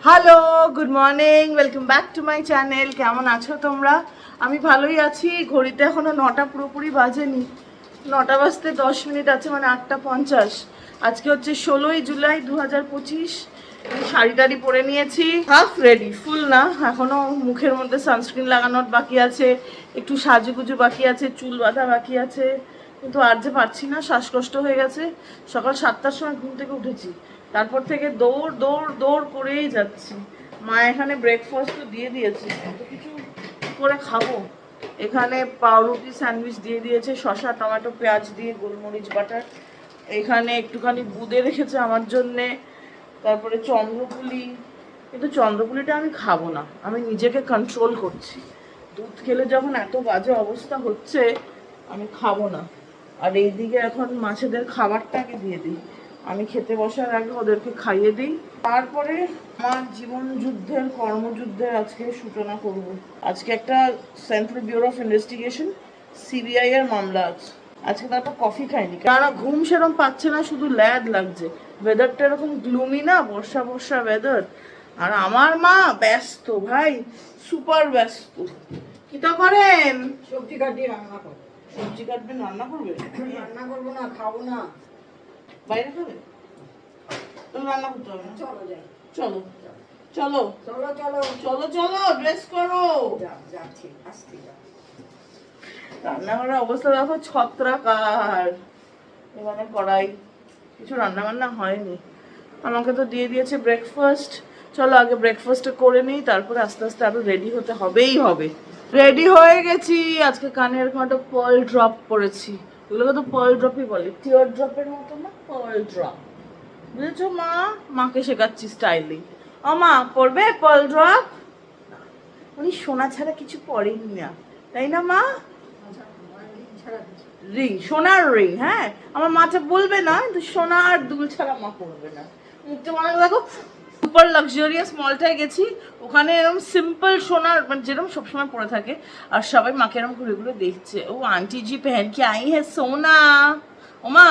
Hello, good morning, welcome back to my channel. কেমন আছো তোমরা? আমি ভালোই আছি। ঘড়িতে এখনো 9টা পুরোপুরি বাজেনি, 9টা বাজতে 10 মিনিট আছে, মানে 8টা 50। আজকে হচ্ছে 16ই জুলাই 2025। শাড়ি টাড়ি পরে নিয়েছি, হাফ রেডি, ফুল না এখনো। মুখের মধ্যে সানস্ক্রিন লাগানোর বাকি আছে, একটু সাজুগুজু বাকি আছে, চুল বাঁধা বাকি আছে, কিন্তু আর যে পারছি না, শ্বাসকষ্ট হয়ে গেছে। সকাল 7টার সময় ঘুম থেকে উঠেছি, তারপর থেকে দৌড় দৌড় দৌড় করেই যাচ্ছি। মা এখানে ব্রেকফাস্টও দিয়ে দিয়েছে, কত কিছু করে খাবো। এখানে পাউরুটি স্যান্ডউইচ দিয়ে দিয়েছে, শসা টমেটো পেঁয়াজ দিয়ে, গোলমরিচ বাটার। এখানে একটুখানি বুঁদে রেখেছে আমার জন্যে, তারপরে চন্দ্রপুলি। কিন্তু চন্দ্রপুলিটা আমি খাবো না, আমি নিজেকে কন্ট্রোল করছি। দুধ খেলে যখন এত বাজে অবস্থা হচ্ছে, আমি খাবো না। আর এইদিকে এখন মাছেদের খাবারটাকে দিয়ে দিই, আমি খেতে বসার আগে ওদেরকে খাইয়ে দিই। তারপরে আমার জীবন যুদ্ধের কর্মযুদ্ধের আজকে সূচনা করব। আজকে একটা central bureau of investigation CBI এর মামলা আছে। আজকে তারপর কফি খাইনি, কারণ ঘুম সেরকম পাচ্ছে না, শুধু ল্যাদ লাগছে। ওয়েদারটা এরকম গ্লুমি না, বর্ষা বর্ষা ওয়েদার। আর আমার মা ব্যস্ত ভাই, সুপার ব্যস্ত। কি তো করেন? সবজি কাটিয়ে রান্না করো। সবজি কাটবেন, রান্না করবে? রান্না করবো না, খাবো না। বাইরে খাবে? তুমি রান্না করতে হবে না। চলো যাই। চলো চলো চলো চলো চলো চলো, ড্রেস করো। যাচ্ছি, আসছি। রান্নাঘরের অবস্থা দেখো, ছত্রাকার। এখানে কড়াই, কিছু রান্না বান্না হয়নি। আমাকে তো দিয়ে দিয়েছে ব্রেকফাস্ট। চলো আগে ব্রেকফাস্টটা করে নিই, তারপরে আস্তে আস্তে আরো রেডি হতে হবেই হবে। রেডি হয়ে গেছি। আজকে কানে এরকম একটা পার্ল ড্রপ পরেছি। এগুলোকে তো পার্ল ড্রপই বলে, টিয়ার ড্রপের মতো না, পার্ল ড্রপ। বুঝেছো মা? মাকে শেখাচ্ছি স্টাইলিং। ও মা, পরবে পার্ল ড্রপ? উনি সোনা ছাড়া কিছু পরেনি না, তাই না মা? রিং, সোনার রিং। হ্যাঁ, আমার মাটা বলবে না, কিন্তু সোনা আর দুল ছাড়া মা পরবে না। মুখটা মনে দেখো, সুপার লাক্সারিয়াস মলটায় গেছি, ওখানে এরকম সিম্পল সোনার, মানে যেরকম সবসময় পরে থাকে, আর সবাই মাকে এরকম ঘুরে ঘুরে দেখছে। ও আন্টি জি পেহেন কে আই হ্যাঁ সোনা। ওমা,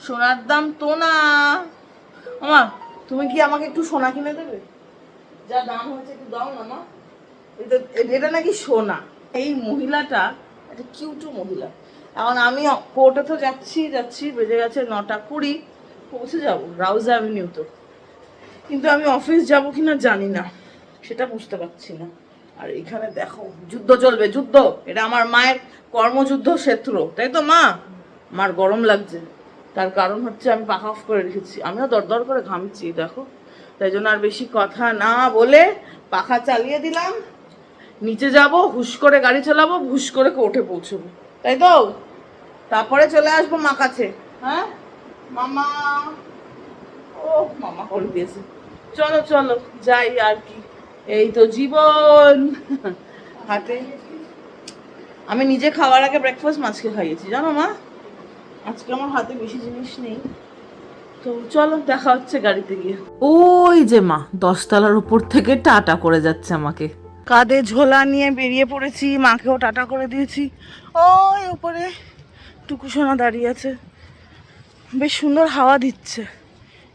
সোনার দাম তো না। ওমা, তুমি কি আমাকে একটু সোনা কিনে দেবে? যা দাম হয়েছে একটু দাও না মা। এটা নাকি সোনা। এই মহিলাটা একটা কিউটু মহিলা। এখন আমি কোর্টে তো যাচ্ছি, বেজে গেছে 9টা 20, পৌঁছে যাবো রাউজ অ্যাভিনিউ তো। কিন্তু আমি অফিস যাব কিনা জানি না, সেটা বুঝতে পারছি না। আর এখানে দেখো যুদ্ধ চলবে, যুদ্ধ। এটা আমার মায়ের কর্মযুদ্ধ ক্ষেত্র, তাই তো মা? আমার গরম লাগছে, তার কারণ হচ্ছে আমি পাখা অফ করে রেখেছি। আমিও দরদর করে ঘামছি দেখো, তাই জন্য আর বেশি কথা না বলে পাখা চালিয়ে দিলাম। নিচে যাব, হুশ করে গাড়ি চালাবো, হুশ করে কোর্টে পৌঁছবো, তাই তো? তারপরে চলে আসবো মা কাছে। হ্যাঁ মামা, ও মামা করে দিয়েছে। চলো চলো যাই, আর কি, এই তো জীবন। হাতে আমি নিজে খাওয়ার আগে ব্রেকফাস্ট মাছকে খাইয়েছি, জানো মা? আজকে আমার হাতে বেশি জিনিস নেই। তো চলো, দেখা হচ্ছে গাড়িতে গিয়ে। ওই যে মা 10তলার উপর থেকে টাটা করে যাচ্ছে আমাকে। কাঁধে ঝোলা নিয়ে বেরিয়ে পড়েছি, মাকেও টাটা করে দিয়েছি। ওই উপরে টুকুসোনা দাঁড়িয়ে আছে, বেশ সুন্দর হাওয়া দিচ্ছে।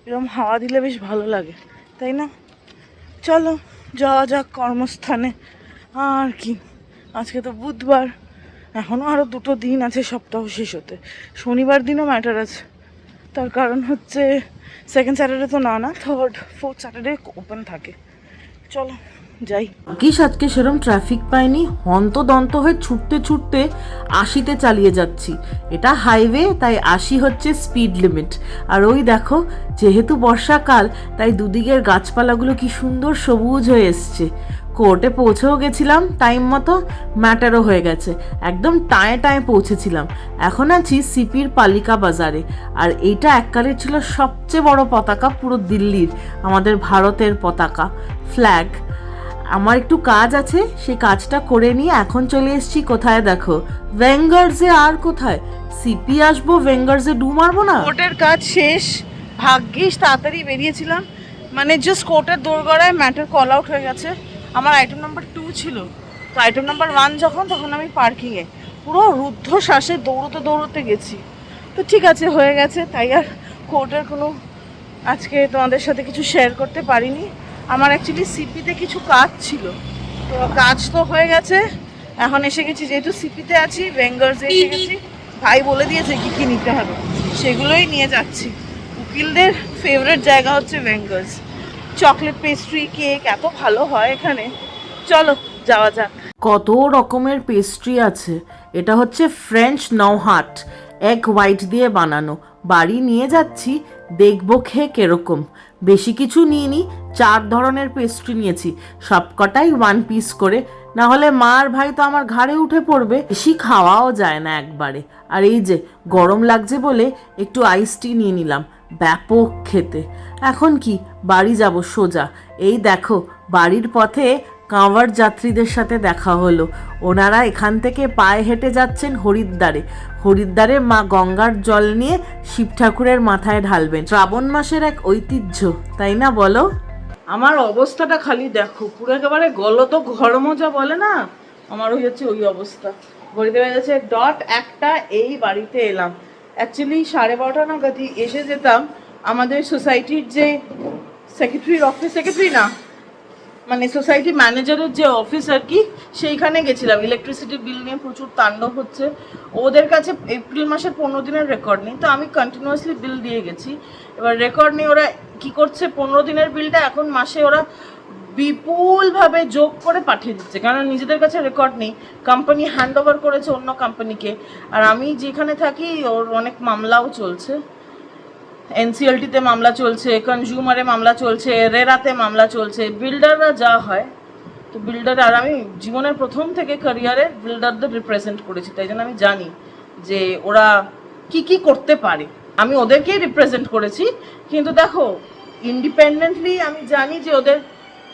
এরকম হাওয়া দিলে বেশ ভালো লাগে, তাই না? চলো যাওয়া যাক কর্মস্থানে। আর কি, আজকে তো বুধবার, এখনও আরও 2টো দিন আছে সপ্তাহ শেষ হতে। শনিবার দিনও ম্যাটার আছে, তার কারণ হচ্ছে সেকেন্ড স্যাটারডে তো না, থার্ড ফোর্থ স্যাটারডে ওপেন থাকে। চলো যাই। ভাগ্যিস আজকে সেরম ট্রাফিক পাইনি, হন্তদন্ত হয়ে ছুটতে ছুটতে 80তে চালিয়ে যাচ্ছি। এটা হাইওয়ে, তাই 80 হচ্ছে স্পিড লিমিট। আর ওই দেখো, যেহেতু বর্ষাকাল, তাই দুদিকের গাছপালাগুলো কি সুন্দর সবুজ হয়ে এসছে। কোর্টে পৌঁছেও গেছিলাম টাইম মতো, ম্যাটারও হয়ে গেছে, একদম টায়ে টায়ে পৌঁছেছিলাম। এখন আছি সিপির পালিকা বাজারে। আর এইটা এককালে ছিল সবচেয়ে বড় পতাকা পুরো দিল্লির, আমাদের ভারতের পতাকা, ফ্ল্যাগ। আমার একটু কাজ আছে, সেই কাজটা করে নিয়ে এখন চলে এসেছি কোথায় দেখো, ভেঙ্গার্সে। আর কোথায়, সিপি আসবো, ভেঙ্গার্সে ডু মারবো না? কোর্টের কাজ শেষ, ভাগ্যিস তাড়াতাড়ি বেরিয়েছিলাম, মানে জাস্ট কোর্টের দোরগড়ায় ম্যাটার কল আউট হয়ে গেছে। আমার আইটেম নাম্বার 2 ছিল, তো আইটেম নাম্বার 1 তখন আমি পার্কিংয়ে পুরো রুদ্ধশ্বাসে দৌড়তে দৌড়তে গেছি। তো ঠিক আছে, হয়ে গেছে, তাই আর কোর্টের কোনো আজকে তোমাদের সাথে কিছু শেয়ার করতে পারিনি। আমার অ্যাকচুয়ালি সিপিতে কিছু কাজ ছিল, তো কাজ তো হয়ে গেছে। এখন এসে গেছি, যেহেতু সিপিতে আছি, ভেঙ্গার্সে এসে গেছি। ভাই বলে দিয়েছে কি কি নিতে হবে, সেগুলোই নিয়ে যাচ্ছি। উকিলদের ফেভারিট জায়গা হচ্ছে ভেঙ্গার্স। চকলেট পেস্ট্রি, কেক এত ভালো হয় এখানে। চলো যাওয়া যাক। কত রকমের পেস্ট্রি আছে। এটা হচ্ছে ফ্রেঞ্চ নৌহাট, এগ হোয়াইট দিয়ে বানানো। বাড়ি নিয়ে যাচ্ছি, দেখবো খেয়ে কিরকম। বেশি কিছু নিইনি, 4 ধরনের পেস্ট্রি নিয়েছি, সবকটাই 1 পিস করে। না হলে মা আর ভাই তো আমার ঘাড়ে উঠে পড়বে। বেশি খাওয়াও যায় না একবারে। আর এই যে গরম লাগছে বলে একটু আইস টি নিয়ে নিলাম, ব্যাপক খেতে। এখন কি বাড়ি যাব সোজা। এই দেখো বাড়ির পথে কাঁওয়ার যাত্রীদের সাথে দেখা হলো। ওনারা এখান থেকে পায়ে হেঁটে যাচ্ছেন হরিদ্বারে। হরিদ্বারে মা গঙ্গার জল নিয়ে শিব ঠাকুরের মাথায় ঢালবেন। শ্রাবণ মাসের এক ঐতিহ্য, তাই না বলো? আমার অবস্থাটা খালি দেখো, পুরো একেবারে গলত ঘর মজা বলে না, আমার হচ্ছে ওই অবস্থা। ঘড়িতে বেজে গেছে ডট একটা, এই বাড়িতে এলাম। অ্যাকচুয়ালি 12:30 নাগাদই এসে যেতাম আমাদের সোসাইটির যে সেক্রেটারির অফিস, সেক্রেটারি না মানে সোসাইটি ম্যানেজারের যে অফিস আর কি, সেইখানে গেছিলাম। ইলেকট্রিসিটি বিল নিয়ে প্রচুর তাণ্ডব হচ্ছে। ওদের কাছে এপ্রিল মাসের 15 দিনের রেকর্ড নেই, তো আমি কন্টিনিউয়াসলি বিল দিয়ে গেছি। এবার রেকর্ড নিয়ে ওরা কি করছে, 15 দিনের বিলটা এখন মাসে ওরা বিপুলভাবে যোগ করে পাঠিয়ে দিচ্ছে, কারণ নিজেদের কাছে রেকর্ড নেই। কোম্পানি হ্যান্ড ওভার করেছে অন্য কোম্পানিকে। আর আমি যেখানে থাকি ওর অনেক মামলাও চলছে। এনসিএলটিতে মামলা চলছে, কনজিউমারে মামলা চলছে, রেরাতে মামলা চলছে। বিল্ডাররা যা হয়, তো বিল্ডার, আর আমি জীবনের প্রথম থেকে ক্যারিয়ারে বিল্ডারদের রিপ্রেজেন্ট করেছি, তাই জন্য আমি জানি যে ওরা কি কি করতে পারে। আমি ওদেরকেই রিপ্রেজেন্ট করেছি, কিন্তু দেখো ইন্ডিপেন্ডেন্টলি আমি জানি যে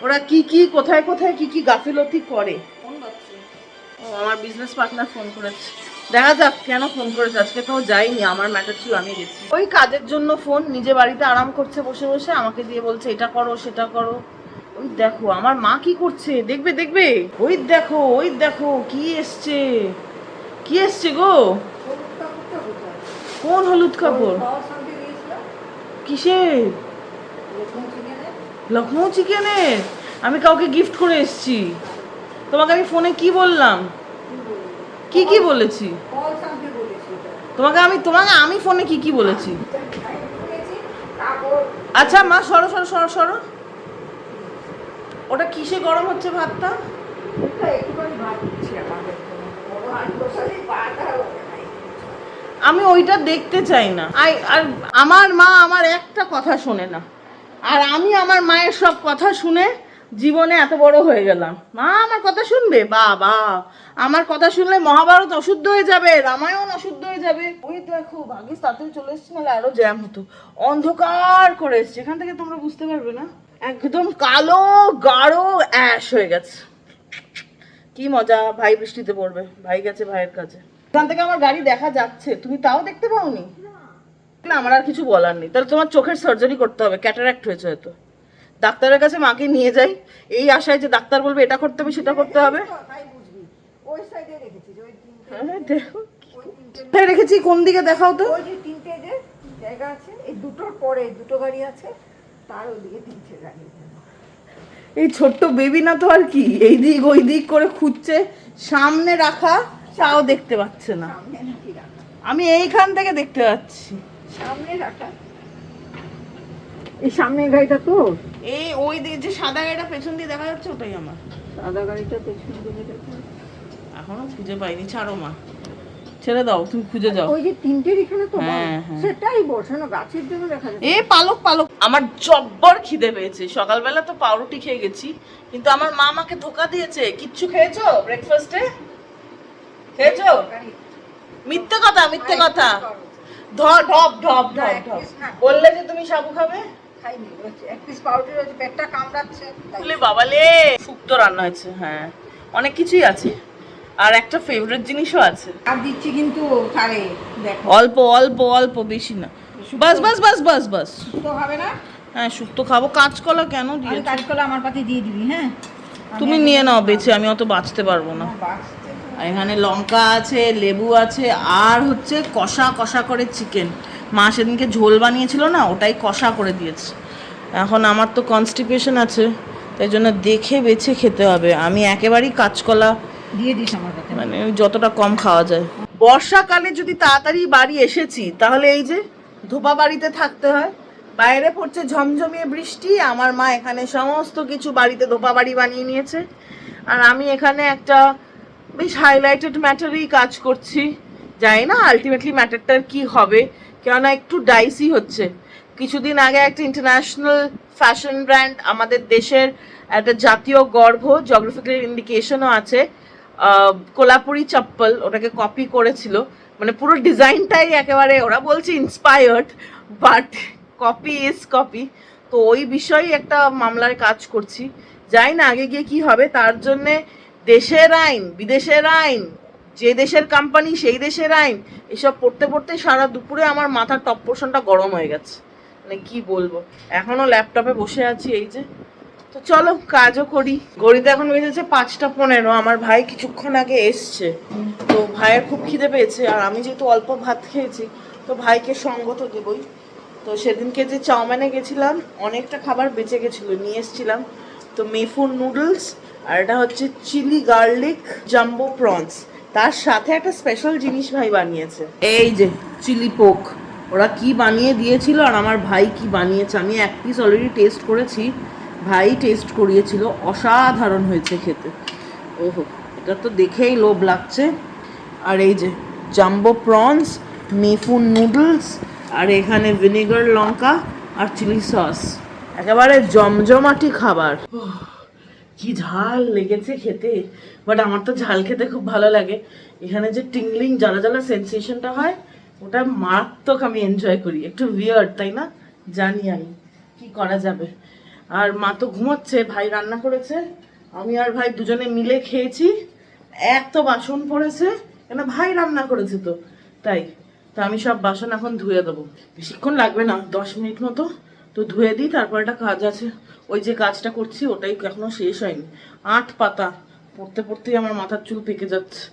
ওরা কি কি কোথায় কোথায় কি কি গাফিলতি করে। ও আমার বিজনেস পার্টনার ফোন করেছে, দেখা যাক কেন ফোন করেছে। আজকে তো যাইনি, আমার ম্যাটার ছিল, আমি গেছি। ওই কাজের জন্য ফোন, নিজে বাড়িতে আরাম করছে বসে বসে, আমাকে দিয়ে বলছে এটা করো সেটা করো। ওই দেখো আমার মা কি করছে, দেখবে দেখবে। ওই দেখো ওই দেখো কি এসছে, কি এসছে গো। কোন হলুদ কাপড়? কিসে? লখনৌ চিকেনের। আমি কাউকে গিফট করে এসছি। তোমাকে আমি ফোনে কি বললাম, কি কি বলেছি তোমাকে? আমি ফোনে কি কি বলেছি? আচ্ছা মা সরো সরো সরো সরো। ওটা কিসে গরম হচ্ছে ভাতটা? আমি ওইটা দেখতে চাই না। আর আমার মা আমার একটা কথা শোনে না, আর আমি আমার মায়ের সব কথা শুনে জীবনে এত বড় হয়ে গেলাম। মা আমার কথা শুনবে? বাবা, আমার কথা শুনলে মহাভারত অশুদ্ধ হয়ে যাবে, রামায়ণ অশুদ্ধ হয়ে যাবে। ওই দেখো ভাগ্যিস তাড়াতাড়ি চলে এসছি, নাহলে আরো জ্যাম হতো। অন্ধকার করে এসছে, এখান থেকে তোমরা বুঝতে পারবে না, একদম কালো গাঢ় অ্যাশ হয়ে গেছে। কি মজা, ভাই বৃষ্টিতে পড়বে। ভাই গেছে ভাইয়ের কাছে। এখান থেকে আমার গাড়ি দেখা যাচ্ছে, তুমি তাও দেখতে পাওনি? না আমার আর কিছু বলার নেই। তাহলে তোমার চোখের সার্জারি করতে হবে, ক্যাটারাক্ট হয়েছে হয়তো। ডাক্তারের কাছে মাকে নিয়ে যাই এই আশায় যে ডাক্তার বলবে এটা করতে হবে সেটা করতে হবে। রেখেছি কোন দিকে দেখাও তো। ওই যে 3টে যে জায়গা আছে, এই দুটোর পরে 2টো গাড়ি আছে, তার ওদিকে 3টে গাড়ি। এই ছোট্ট বেবি না তো আর কি, এই দিক ওই দিক করে খুঁজছে, সামনে রাখা তাও দেখতে পাচ্ছে না। আমি এইখান থেকে দেখতে পাচ্ছি সামনে রাখা। এই সামনের গাড়িটা তো, এই ওই দিকে যে সাদা গাড়িটা পেছন দিয়ে দেখা যাচ্ছে ওটাই আমার। সাদা গাড়িটা পেছন দিকে দেখা। এখনো খুঁজে পাইনি, ছাড়ো মা, ছেড়ে দাও, তুমি খুঁজে যাও। ওই যে 3টের এখানে তো, হ্যাঁ, হ্যাঁ। সেটাই বসানো গাছের জন্য দেখা যাচ্ছে। এ পালক পালক। আমার জব্বর খিদে পেয়েছে। সকালবেলা তো পাউরুটি খেয়ে গেছি, কিন্তু আমার মা আমাকে ধোকা দিয়েছে। কিচ্ছু খেয়েছো ব্রেকফাস্টে? খেয়েছো? মিথ্যে কথা, মিথ্যে কথা। ঢপ ঢপ ঢপ ঢপ ঢপ বললে যে তুমি সাবু খাবে। খাইনি, এক পিস পাউরুটি রয়েছে, পেটটা কামড়াচ্ছে। বলে বাবালে শুক্তো রান্না হয়েছে। হ্যাঁ অনেক কিছুই আছে, আর একটা ফেভারিট জিনিসও আছে। আর দিচ্ছি কিন্তু খারে, দেখো অল্প অল্প অল্প, বেশি না। বাস বাস বাস বাস বাস। তো হবে না? হ্যাঁ শুক্তো খাবো। কাঁচকলা কেন দিয়েছো? কাঁচকলা আমার পাতে দিয়ে দিবি। হ্যাঁ তুমি নিয়ে নাও বেছে, আমি অত বাঁচতে পারবো না। আর এখানে লঙ্কা আছে, লেবু আছে, আর হচ্ছে কষা কষা করে চিকেন। মা সেদিনকে ঝোল বানিয়েছিল না, ওটাই কষা করে দিয়েছে। এখন আমার তো কনস্টিপেশন আছে, তাই জন্য দেখে বেছে খেতে হবে। আমি একেবারেই কাঁচকলা দিয়ে দিস আমার কাছে। মানে যতটা কম খাওয়া যায়। বর্ষাকালে যদি তাড়াতাড়ি বাড়ি এসেছি তাহলে এই যে ধোপা বাড়িতে থাকতে হয়। বাইরে পড়ছে ঝমঝমিয়ে বৃষ্টি, আমার মা এখানে সমস্ত কিছু বাড়িতে ধোপা বাড়ি বানিয়ে নিয়েছে, আর আমি এখানে একটা বেশ হাইলাইটেড ম্যাটারেই কাজ করছি। জানি না আলটিমেটলি ম্যাটারটার কি হবে, কেননা একটু ডাইসি হচ্ছে। কিছুদিন আগে একটা ইন্টারন্যাশনাল ফ্যাশন ব্র্যান্ড, আমাদের দেশের একটা জাতীয় গর্ব, জিওগ্রাফিক্যাল ইন্ডিকেশনও আছে, কোলাপুরি চপ্পল, ওটাকে কপি করেছিল। মানে পুরো ডিজাইনটাই একেবারে ওরা বলছে inspired, but copy is copy. তো ওই বিষয়ে একটা মামলার কাজ করছি, যাই না আগে গিয়ে কি হবে। তার জন্যে দেশের আইন, বিদেশের আইন, যে দেশের কোম্পানি সেই দেশের আইন, এসব পড়তে পড়তে সারা দুপুরে আমার মাথার টপ পোর্শনটা গরম হয়ে গেছে। মানে কি বলবো, এখনো ল্যাপটপে বসে আছি এই যে। তো চলো কাজও করি। ঘড়িতে এখন বেজেছে 5:15। আমার ভাই কিছুক্ষণ আগে এসছে, তো ভাইয়ের খুব খিদে পেয়েছে, আর আমি যেহেতু অল্প ভাত খেয়েছি তো ভাইকে সঙ্গ তো দেবই। তো সেদিনকে যে চাউমিনে গেছিলাম অনেকটা খাবার বেঁচে গেছিলো, নিয়ে এসেছিলাম। তো মেফুন নুডলস, আর এটা হচ্ছে চিলি গার্লিক জাম্বো প্রনস, তার সাথে একটা স্পেশাল জিনিস ভাই বানিয়েছে, এই যে চিলি পোক। ওরা কি বানিয়ে দিয়েছিল আর আমার ভাই কি বানিয়েছে, আমি এক পিস অলরেডি টেস্ট করেছি, ভাই টেস্ট করিয়েছিল, অসাধারণ হয়েছে খেতে। ওহো, এটা তো দেখেই লোভ লাগছে। আর এই যে জাম্বো প্রনস, মেফুন নুডলস, আর এখানে ভিনেগার লঙ্কা আর চিলি সস, একেবারে জমজমাটি খাবার। কি ঝাল লেগেছে খেতে, বাট আমার তো ঝাল খেতে খুব ভালো লাগে। এখানে যে টিংলিং জ্বালা জ্বালা সেন্সেশনটা হয় ওটা মারাত্মক আমি এনজয় করি। একটু উইয়ার্ড তাই না, জানি, আমি কি করা যাবে। আর মা তো ঘুমোচ্ছে, ভাই রান্না করেছে, আমি আর ভাই দুজনে মিলে খেয়েছি। এত বাসন পড়েছে, কেন ভাই রান্না করেছে তো তাই। তো আমি সব বাসন এখন ধুয়ে দেবো, বেশিক্ষণ লাগবে না, 10 মিনিট মতো। তো ধুয়ে দিই, তারপর একটা কাজ আছে, ওই যে কাজটা করছি ওটাই এখনো শেষ হয়নি। 8 পাতা পড়তে পড়তেই আমার মাথার চুল পেকে যাচ্ছে।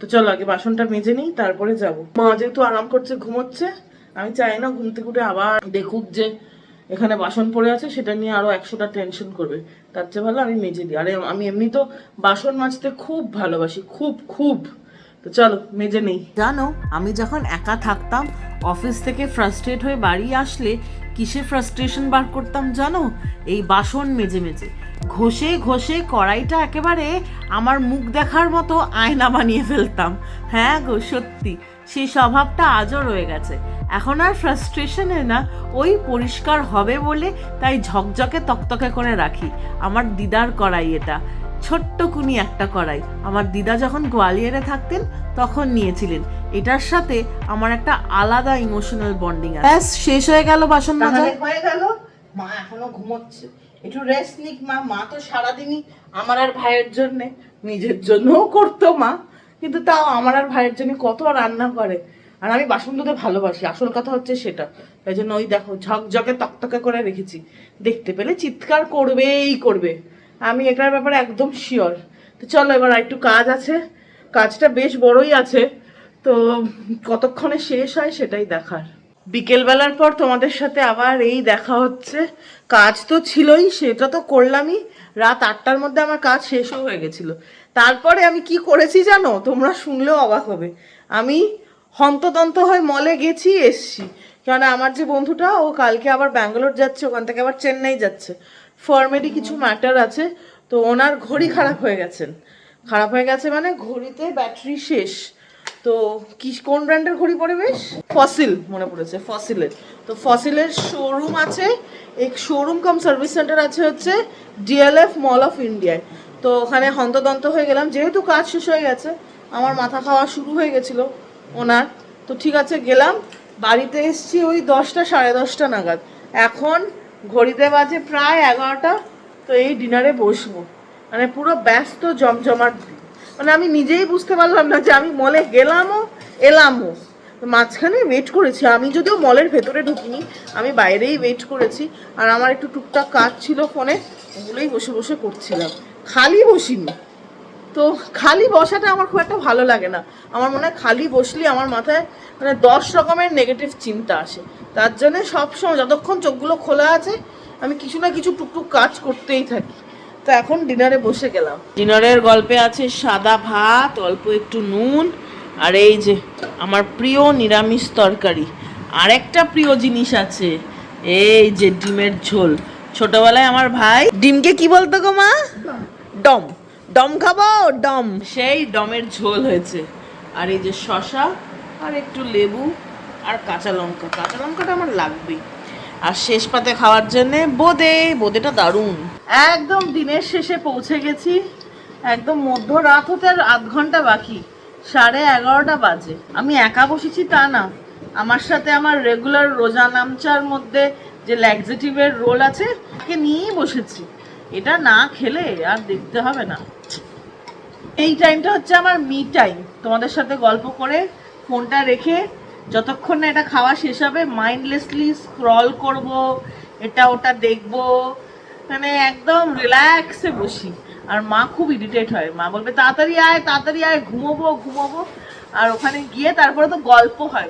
তো চলো আগে বাসনটা মেজে নিই, তারপরে যাব। মা যেহেতু আরাম করছে, ঘুমোচ্ছে, আমি চাই না ঘুম থেকে উঠে আবার দেখুক যে এখানে বাসন পড়ে আছে, সেটা নিয়ে আরো 100টা টেনশন করবে। তার চেয়ে ভালো আমি মেজে দিই। আরে আমি এমনি তো বাসন মাজতে খুব ভালোবাসি, খুব খুব। তো চলো মেজে নেই। জানো, আমি যখন একা থাকতাম, অফিস থেকে ফ্রাস্ট্রেট হয়ে বাড়ি আসলে কিসে ফ্রাস্ট্রেশন বার করতাম জানো? এই বাসন মেজে মেজে, ঘষে ঘষে কড়াইটা একেবারে আমার মুখ দেখার মতো আয়না বানিয়ে ফেলতাম। হ্যাঁ গো, সত্যি সেই স্বভাবটা আজও রয়ে গেছে। এখন আর ফ্রাস্ট্রেশনে না, ওই পরিষ্কার হবে বলে তাই ঝকঝকে তকতকে করে রাখি। আমার দিদার কড়াই এটা, ছোট্ট কুনি একটা কড়াই, আমার দিদা যখন গোয়ালিয়রে থাকতেন তখন নিয়েছিলেন। এটার সাথে আমার একটা আলাদা ইমোশনাল বন্ডিং আছে। ব্যাস, শেষ হয়ে গেল বাসন মাজা। হয়ে গেল, মা এখনো ঘুমোচ্ছে, একটু রেস্ট নিক। মা তো সারাদিনই আমার আর ভাইয়ের জন্য, নিজের জন্যও করতো মা, কিন্তু তাও আমার আর ভাইয়ের জন্য কত রান্না করে। আর আমি বাসন ধুতে ভালোবাসি, আসল কথা হচ্ছে সেটা। তাই জন্য ওই দেখো ঝকঝকে তকতকে করে রেখেছি, দেখতে পেলে চিৎকার করবেই করবে, আমি এটার ব্যাপারে একদম শিওর। তো চলো এবার একটু কাজ আছে, কাজটা বেশ বড়ই আছে, তো কতক্ষণে শেষ হয় সেটাই দেখার। বিকেলবেলার পর তোমাদের সাথে আবার এই দেখা হচ্ছে। কাজ তো ছিলই, সেটা তো করলামই, রাত 8টার মধ্যে আমার কাজ শেষও হয়ে গেছিল। তারপরে আমি কি করেছি জানো, তোমরা শুনলেও অবাক হবে। আমি হন্তদন্ত হয়ে মলে গেছি, এসছি, কেননা আমার যে বন্ধুটা ও কালকে আবার ব্যাঙ্গালোর যাচ্ছে, ওখান থেকে আবার চেন্নাই যাচ্ছে, ফর্মেলি কিছু ম্যাটার আছে। তো ওনার ঘড়ি খারাপ হয়ে গেছেন, খারাপ হয়ে গেছে মানে ঘড়িতে ব্যাটারি শেষ। তো কি কোন ব্র্যান্ডের ঘড়ি পরে বেশ, ফসিল মনে পড়েছে, ফসিলের। তো ফসিলের শোরুম আছে, এক শোরুম কাম সার্ভিস সেন্টার আছে হচ্ছে ডিএলএফ মল অফ ইন্ডিয়ায়। তো ওখানে হন্তদন্ত হয়ে গেলাম, যেহেতু কাজ শেষ হয়ে গেছে, আমার মাথা খাওয়া শুরু হয়ে গেছিলো ওনার। তো ঠিক আছে গেলাম, বাড়িতে এসছি ওই 10টা সাড়ে 10টা নাগাদ, এখন ঘড়িতে বাজে প্রায় 11টা। তো এই ডিনারে বসবো, মানে পুরো ব্যস্ত জমজমাট। মানে আমি নিজেই বুঝতে পারলাম না যে আমি মলে গেলামও এলামও। মাঝখানে ওয়েট করেছি, আমি যদিও মলের ভেতরে ঢুকিনি, আমি বাইরেই ওয়েট করেছি। আর আমার একটু টুকটাক কাজ ছিল ফোনে, ওগুলোই বসে বসে করছিলাম, খালি বসিনি। তো খালি বসাটা আমার খুব একটা ভালো লাগে না, আমার মনে হয় খালি বসলে আমার মাথায় মানে 10 রকমের নেগেটিভ চিন্তা আসে। তার জন্য সবসময় যতক্ষণ চোখগুলো খোলা আছে আমি কিছু না কিছু টুকটুক কাজ করতেই থাকি। তো এখন ডিনারে বসে গেলাম। ডিনারের গল্পে আছে সাদা ভাত, অল্প একটু নুন, আর এই যে আমার প্রিয় নিরামিষ তরকারি। আর একটা প্রিয় জিনিস আছে, এই যে ডিমের ঝোল। ছোটবেলায় আমার ভাই ডিমকে কি বলতো গো মা? ডম। ডম খাবো, ডম। সেই ডমের ঝোল হয়েছে। আর এই যে শসা আর একটু লেবু আর কাঁচা লঙ্কা। কাঁচা লঙ্কাটা আমার লাগবেই। আর শেষ পাতে খাওয়ার জন্যে বোঁদেটা দারুণ। একদম দিনের শেষে পৌঁছে গেছি। একদম মধ্যরাত হতে আর আধ ঘন্টা বাকি, 11:30 বাজে। আমি একা বসেছি তা না, আমার সাথে আমার রেগুলার রোজা নামচার মধ্যে যে ল্যাক্সেটিভের রোল আছে তাকে নিয়েই বসেছি। এটা না খেলে আর দেখতে হবে না। এই টাইমটা হচ্ছে আমার মি টাইম, তোমাদের সাথে গল্প করে ফোনটা রেখে যতক্ষণ না এটা খাওয়া শেষ হবে মাইন্ডলেসলি স্ক্রল করব, এটা ওটা দেখবো, মানে একদম রিল্যাক্সে বসি। আর মা খুব ইরিটেট হয়, মা বলবে তাড়াতাড়ি আয়, ঘুমোবো। আর ওখানে গিয়ে তারপরে তো গল্প হয়।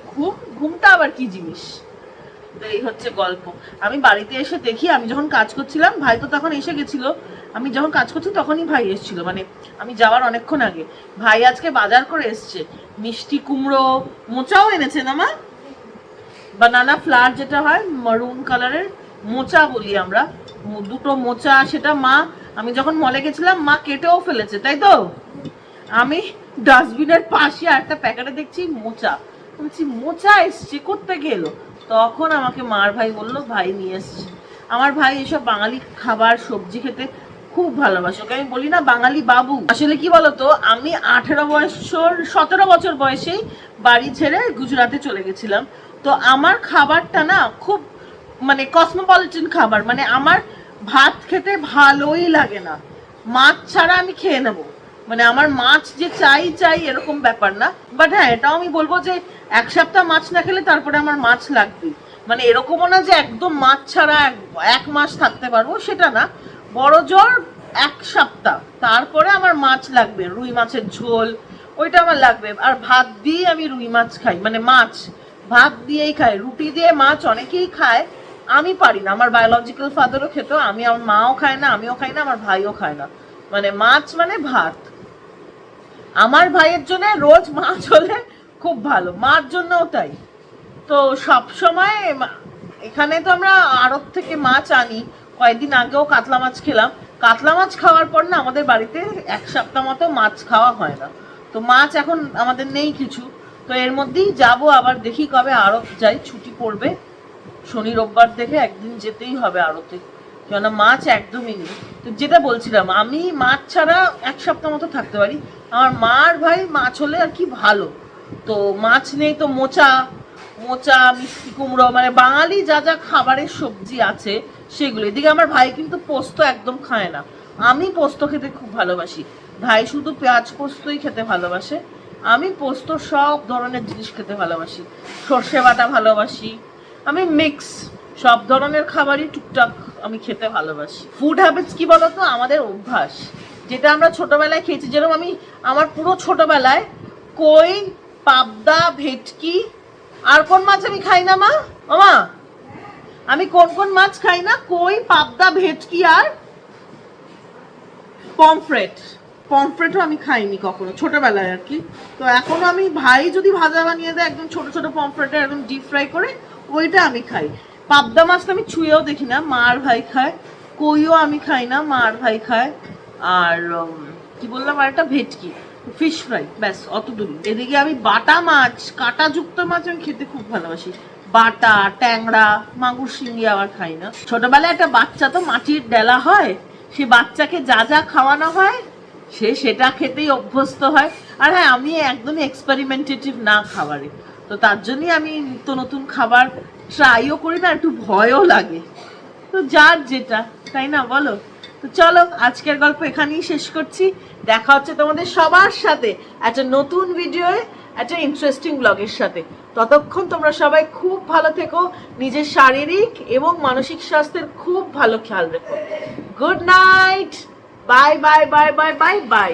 ঘুমটা আবার কি জিনিস। তো এই হচ্ছে গল্প। আমি বাড়িতে এসে দেখি, আমি যখন কাজ করছিলাম, ভাই তো তখন এসে গেছিলো, আমি যখন কাজ করছি তখনই ভাই এসেছিল, মানে আমি যাওয়ার অনেকক্ষণ আগে। ভাই আজকে বাজার করে এসছে, মিষ্টি কুমড়ো, মোচাও এনেছে না মা? বানানা ফ্লাওয়ার যেটা হয় মারুন কালারের, মোচা বলি আমরা, দুটো মোচা। সেটা মা, আমি যখন মলে গেছিলাম মা কেটেও ফেলেছে, তাই তো? আমি ডাস্টবিনের পাশে একটা প্যাকেটে দেখছি মোচা, বলছি মোচা এসছে কোত্থেকে এলো? তখন আমাকে মার ভাই বললো ভাই নিয়ে এসছে। আমার ভাই এসব বাঙালি খাবার সবজি খেতে খুব ভালোবাসে, ওকে আমি বলি না বাঙালি বাবু। আসলে কি বলতো, আমি 17 বছর বয়সেই বাড়ি ছেড়ে গুজরাটে চলে গেছিলাম। তো আমার খাবারটা না খুব মানে কসমোপলিটন খাবার, মানে আমার ভাত খেতে ভালোই লাগে না, মাছ ছাড়া আমি খেয়ে নেবো, মানে আমার মাছ যে চাই এরকম ব্যাপার না। বাট হ্যাঁ, এটাও আমি বলবো যে 1 সপ্তাহ মাছ না খেলে তারপরে আমার মাছ লাগবে, মানে এরকমও না যে একদম মাছ ছাড়া 1 মাস থাকতে পারবো, সেটা না। বড় জোর 1 সপ্তাহ, তারপরে আমার মাছ লাগবে, রুই মাছের ঝোল ওইটা আমার লাগবে। আর ভাত দিয়ে আমি রুই মাছ খাই, মানে মাছ ভাত দিয়েই খাই, রুটি দিয়ে মাছ অনেকেই খায়, আমি পারি না। আমার বায়োলজিক্যাল ফাদারও খেত, আমার মাও খায় না, আমিও খাই না, আমার ভাইও খায় না, মানে মাছ মানে ভাত। আমার ভাইয়ের জন্য রোজ মাছ হলে খুব ভালো, মার জন্যও তাই। তো সব সময় এখানে তো আমরা আড়ত থেকে মাছ আনি, কয়েকদিন আগেও কাতলা মাছ খেলাম। কাতলা মাছ খাওয়ার পর না আমাদের বাড়িতে 1 সপ্তাহ মতো মাছ খাওয়া হয় না। তো মাছ এখন আমাদের নেই কিছু। তো এর মধ্যেই যাব, আবার দেখি কবে আড়ত যাই, ছুটি পড়বে শনি রোববার দেখে একদিন যেতেই হবে আড়তে, কেননা মাছ একদমই নেই। তো যেটা বলছিলাম, আমি মাছ ছাড়া 1 সপ্তাহ মতো থাকতে পারি। আমার মার ভাই মাছ হলে আর কি ভালো, তো মাছ নেই তো মোচা, মিষ্টি কুমড়ো, মানে বাঙালি যা যা খাবারের সবজি আছে সেগুলো। এদিকে আমার ভাই কিন্তু পোস্ত একদম খায় না, আমি পোস্ত খেতে খুব ভালোবাসি। ভাই শুধু পেঁয়াজ পোস্তই খেতে ভালোবাসে, আমি পোস্ত সব ধরনের জিনিস খেতে ভালোবাসি, সর্ষে বাটা ভালোবাসি, আমি মিক্স সব ধরনের খাবারই টুকটাক আমি খেতে ভালোবাসি। ফুড হ্যাবিটস কি বলতো, আমাদের অভ্যাস, যেটা আমরা ছোটবেলায় খেয়েছি। যেরকম আমি আমার পুরো ছোটবেলায় কই, পাবদা, ভেটকি, আর কোন মাছ আমি খাই না মা? মামা আমি কোন মাছ খাই না? কই, পাবদা, ভেটকি আর পমফ্রেটও আমি খাইনি কখনো ছোটবেলায় আর কি। তো এখনো আমি, ভাই যদি ভাজা বানিয়ে দেয় একদম ছোট ছোট পমফ্রেটে একদম ডিপ ফ্রাই করে, ওইটা আমি খাই। পাবদা মাছটা আমি ছুঁয়েও দেখি না, মা আর ভাই খায়। কইও আমি খাই না, মা আর ভাই খায়। আর কি বললাম, আর একটা ভেটকি, ফিশ ফ্রাই, ব্যাস অতদূরই। এদিকে আমি বাটা মাছ, কাঁটাযুক্ত মাছ আমি খেতে খুব ভালোবাসি, বাটা, ট্যাংরা, মাগুর, শিঙি আবার খাই না। ছোটবেলায় একটা বাচ্চা তো মাটির ডেলা হয়, সে বাচ্চাকে যা যা খাওয়ানো হয় সে সেটা খেতেই অভ্যস্ত হয়। আর হ্যাঁ, আমি একদমই এক্সপেরিমেন্টেটিভ না খাবারে, তো তার জন্যই আমি নিত্য নতুন খাবার ট্রাইও করি না, একটু ভয়ও লাগে। তো যার যেটা, তাই না বলো? তো চলো আজকের গল্প এখানেই শেষ করছি। দেখা হচ্ছে তোমাদের সবার সাথে একটা নতুন ভিডিওয়ে, একটা ইন্টারেস্টিং ব্লগের সাথে। ততক্ষণ তোমরা সবাই খুব ভালো থেকো, নিজের শারীরিক এবং মানসিক স্বাস্থ্যের খুব ভালো খেয়াল রেখো। Good night, bye bye bye bye bye bye.